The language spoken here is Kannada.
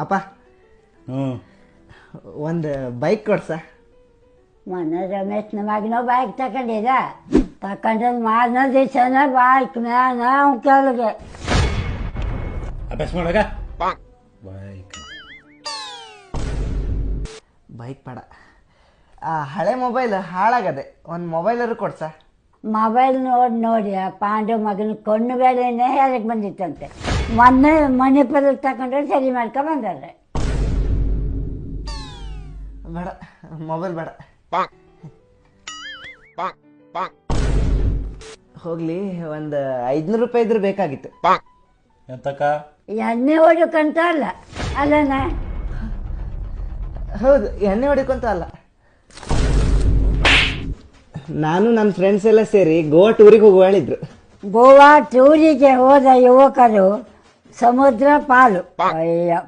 ಅಪ್ಪ ಒಂದು ಬೈಕ್ ಕೊಡ್ಸ. ಮೊನ್ನೆ ರಮೇಶ್ನ ಮಗನೋ ಬೈಕ್ ತಗೊಂಡಿದ, ತಗೊಂಡ್ರೆ ಮಾರನೇ ದಿವಸನ ಬೈಕ್ ನಾವು ಕೆಳಗೆ ಅಭ್ಯಾಸ ಮಾಡಾಗ ಬೈಕ್ ಬೇಡ, ಹಳೆ ಮೊಬೈಲ್ ಹಾಳಾಗದೆ, ಒಂದು ಮೊಬೈಲರು ಕೊಡ್ಸ. ಮೊಬೈಲ್ ನೋಡಿ ಆ ಪಾಂಡು ಮಗನ ಕಣ್ಣು ಬೇಳೆನೇ ಹೇಳಕ್ಕೆ ಬಂದಿತ್ತಂತೆ. ಮೊನ್ನೆ ಮಣಿಪುರ ತಗೊಂಡ್ರೆ ಸರಿ ಮಾಡ್ಕೊ ಬಂದಾರೆ. ಬೇಡ, ಮೊಬೈಲ್ ಬೇಡ. ಹೋಗ್ಲಿ, ಒಂದು 500 ರೂಪಾಯಿ ಇದ್ರೆ ಬೇಕಾಗಿತ್ತು. ಎಂತಕ್ಕ? ಎಣ್ಣೆ ಹೊಡಕಂತ ಅಲ್ಲ ಅಲ್ಲಣ್ಣ. ಹೌದು, ಎಣ್ಣೆ ಹೊಡಿಕೊಂತ ಅಲ್ಲ. ನಾನು ನನ್ನ ಫ್ರೆಂಡ್ಸ್ ಎಲ್ಲ ಸೇರಿ ಗೋವಾ ಟೂರಿಗೆ ಹೋಗುವ ಹೇಳಿದ್ರು. ಗೋವಾ ಟೂರಿಗೆ ಹೋದ ಯುವಕರು ಸಮುದ್ರ ಪಾಲು. ಅಯ್ಯ